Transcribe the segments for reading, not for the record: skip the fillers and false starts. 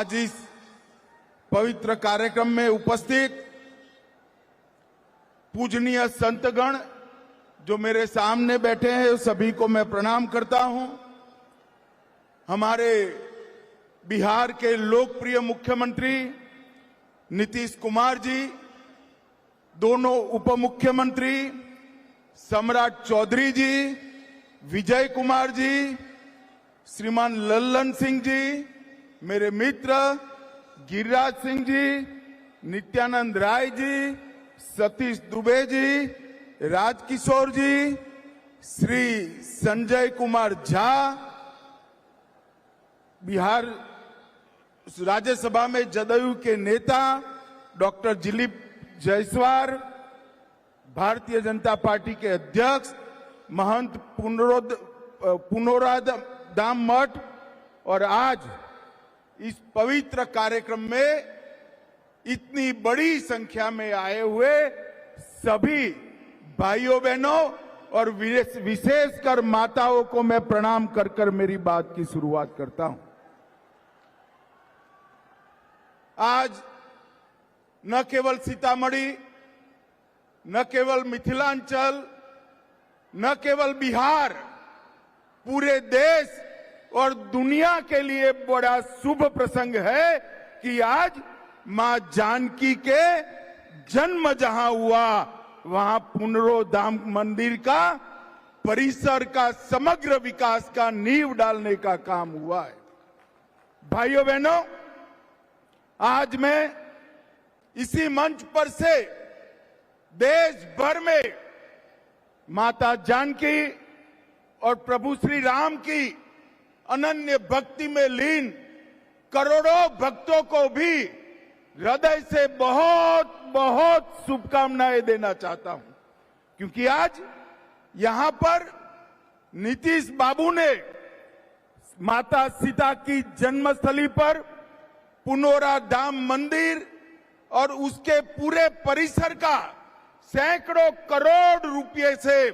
आज इस पवित्र कार्यक्रम में उपस्थित पूजनीय संतगण जो मेरे सामने बैठे हैं, सभी को मैं प्रणाम करता हूं। हमारे बिहार के लोकप्रिय मुख्यमंत्री नीतीश कुमार जी, दोनों उप मुख्यमंत्री सम्राट चौधरी जी, विजय कुमार जी, श्रीमान लल्लन सिंह जी, मेरे मित्र गिरिराज सिंह जी, नित्यानंद राय जी, सतीश दुबे जी, राजकिशोर जी, श्री संजय कुमार झा, बिहार राज्यसभा में जदयू के नेता डॉक्टर दिलीप जायसवाल, भारतीय जनता पार्टी के अध्यक्ष महंत पुनोराधाम मठ, और आज इस पवित्र कार्यक्रम में इतनी बड़ी संख्या में आए हुए सभी भाइयों बहनों और विशेषकर माताओं को मैं प्रणाम कर कर मेरी बात की शुरुआत करता हूं। आज न केवल सीतामढ़ी, न केवल मिथिलांचल, न केवल बिहार, पूरे देश और दुनिया के लिए बड़ा शुभ प्रसंग है कि आज मां जानकी के जन्म जहां हुआ, वहां पुनरोधाम मंदिर का परिसर का समग्र विकास का नींव डालने का काम हुआ है। भाइयों बहनों, आज मैं इसी मंच पर से देश भर में माता जानकी और प्रभु श्री राम की अनन्य भक्ति में लीन करोड़ों भक्तों को भी हृदय से बहुत बहुत शुभकामनाएं देना चाहता हूं, क्योंकि आज यहां पर नीतीश बाबू ने माता सीता की जन्मस्थली पर पुनोराधाम मंदिर और उसके पूरे परिसर का सैकड़ों करोड़ रुपए से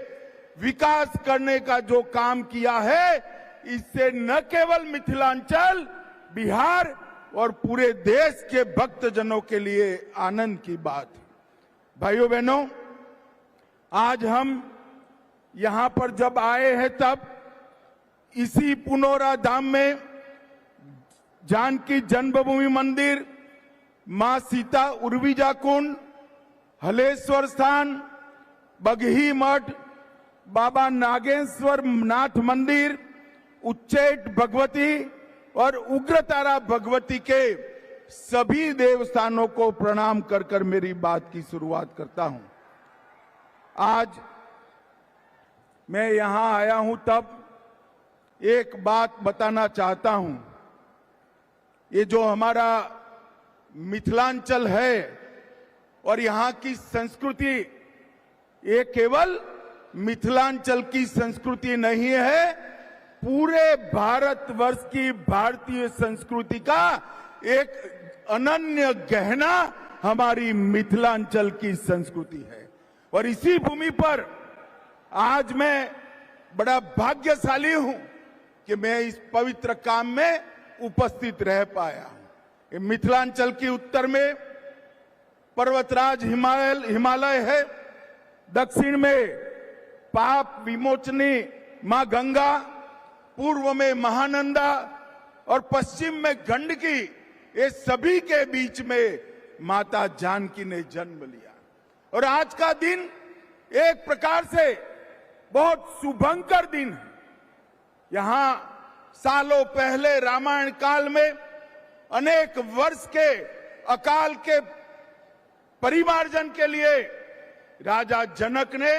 विकास करने का जो काम किया है, इससे न केवल मिथिलांचल, बिहार और पूरे देश के भक्तजनों के लिए आनंद की बात है। भाइयों बहनों, आज हम यहां पर जब आए हैं तब इसी पुनोराधाम में जानकी जन्मभूमि मंदिर, मां सीता उर्विजा कुंड, हलेश्वर स्थान, बगही मठ, बाबा नागेश्वर नाथ मंदिर, उच्चैठ भगवती और उग्रतारा भगवती के सभी देवस्थानों को प्रणाम कर कर मेरी बात की शुरुआत करता हूं। आज मैं यहां आया हूं तब एक बात बताना चाहता हूं। ये जो हमारा मिथिलांचल है और यहां की संस्कृति, ये केवल मिथिलांचल की संस्कृति नहीं है, पूरे भारतवर्ष की भारतीय संस्कृति का एक अनन्य गहना हमारी मिथिलांचल की संस्कृति है। और इसी भूमि पर आज मैं बड़ा भाग्यशाली हूं कि मैं इस पवित्र काम में उपस्थित रह पाया हूं। ये मिथिलांचल की उत्तर में पर्वतराज हिमालय है, दक्षिण में पाप विमोचनी मां गंगा, पूर्व में महानंदा और पश्चिम में गंडकी, ये सभी के बीच में माता जानकी ने जन्म लिया। और आज का दिन एक प्रकार से बहुत शुभंकर दिन है। यहां सालों पहले रामायण काल में अनेक वर्ष के अकाल के परिमार्जन के लिए राजा जनक ने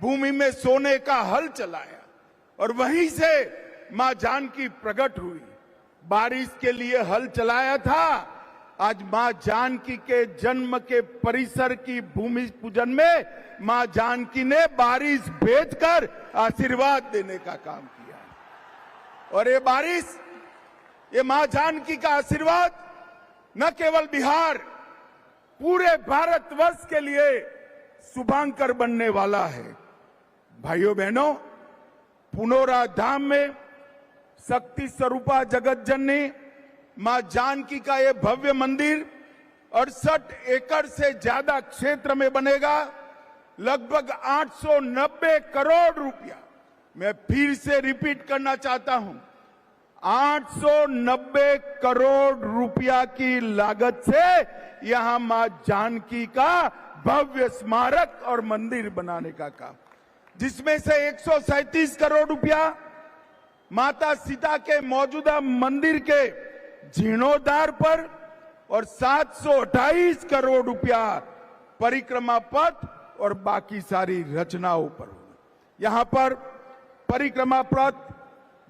भूमि में सोने का हल चलाया और वहीं से मां जानकी प्रकट हुई। बारिश के लिए हल चलाया था, आज मां जानकी के जन्म के परिसर की भूमि पूजन में मां जानकी ने बारिश भेजकर आशीर्वाद देने का काम किया। और ये बारिश, ये मां जानकी का आशीर्वाद न केवल बिहार, पूरे भारतवर्ष के लिए शुभांकर बनने वाला है। भाइयों बहनों, पुनोराधाम में शक्ति स्वरूपा जगत जननी मां जानकी का ये भव्य मंदिर 68 एकड़ से ज्यादा क्षेत्र में बनेगा। लगभग 890 करोड़ रुपया, मैं फिर से रिपीट करना चाहता हूं, 890 करोड़ रुपया की लागत से यहां मां जानकी का भव्य स्मारक और मंदिर बनाने का काम, जिसमें से 137 करोड़ रुपया माता सीता के मौजूदा मंदिर के जीर्णोद्धार पर और 728 करोड़ रुपया परिक्रमा पथ और बाकी सारी रचनाओं पर। यहां पर परिक्रमा पथ,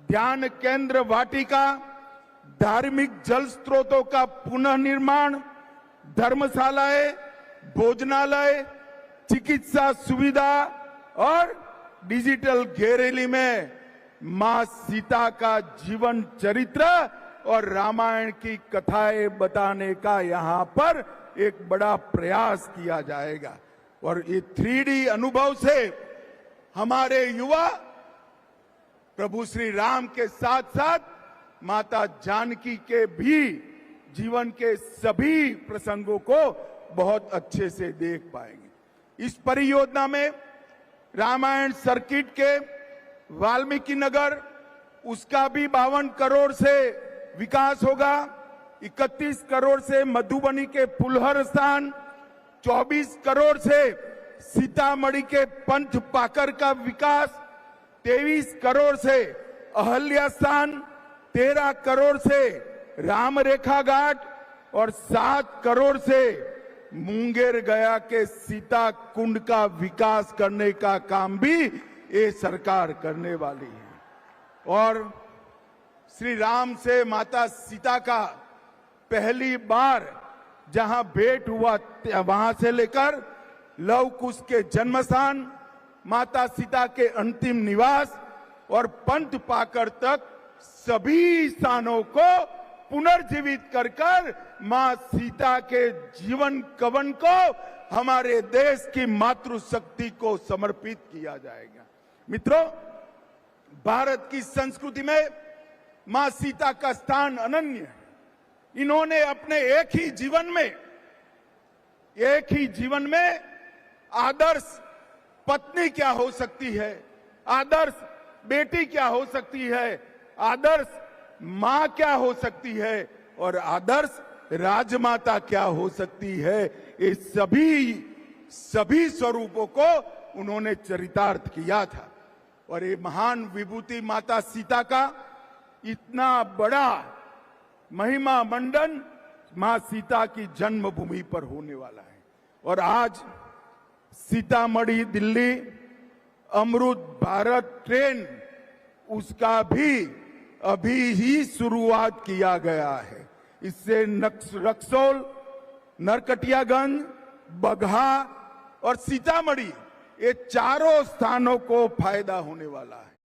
ध्यान केंद्र वाटिका, धार्मिक जल स्रोतों का पुनः निर्माण, धर्मशालाएं, भोजनालय, चिकित्सा सुविधा और डिजिटल गैलरी में मां सीता का जीवन चरित्र और रामायण की कथाएं बताने का यहां पर एक बड़ा प्रयास किया जाएगा। और ये 3D अनुभव से हमारे युवा प्रभु श्री राम के साथ साथ माता जानकी के भी जीवन के सभी प्रसंगों को बहुत अच्छे से देख पाएंगे। इस परियोजना में रामायण सर्किट के वाल्मीकि नगर, उसका भी 52 करोड़ से विकास होगा। 31 करोड़ से मधुबनी के फुलहर स्थान, 24 करोड़ से सीतामढ़ी के पंथ पाकर का विकास, 23 करोड़ से अहल्या स्थान, 13 करोड़ से राम रेखा घाट और 7 करोड़ से मुंगेर गया के सीता कुंड का विकास करने का काम भी ये सरकार करने वाली है। और श्री राम से माता सीता का पहली बार जहां भेंट हुआ, वहां से लेकर लव कुश के जन्म स्थान, माता सीता के अंतिम निवास और पंथ पाकर तक सभी स्थानों को पुनर्जीवित कर मां सीता के जीवन कवन को हमारे देश की मातृशक्ति को समर्पित किया जाएगा। मित्रों, भारत की संस्कृति में मां सीता का स्थान अनन्य है। इन्होंने अपने एक ही जीवन में आदर्श पत्नी क्या हो सकती है, आदर्श बेटी क्या हो सकती है, आदर्श मां क्या हो सकती है और आदर्श राजमाता क्या हो सकती है, ये सभी स्वरूपों को उन्होंने चरितार्थ किया था। और ये महान विभूति माता सीता का इतना बड़ा महिमा मंडन मां सीता की जन्मभूमि पर होने वाला है। और आज सीतामढ़ी दिल्ली अमृत भारत ट्रेन, उसका भी अभी ही शुरुआत किया गया है। इससे रक्सौल, नरकटियागंज, बगहा और सीतामढ़ी, ये चारों स्थानों को फायदा होने वाला है।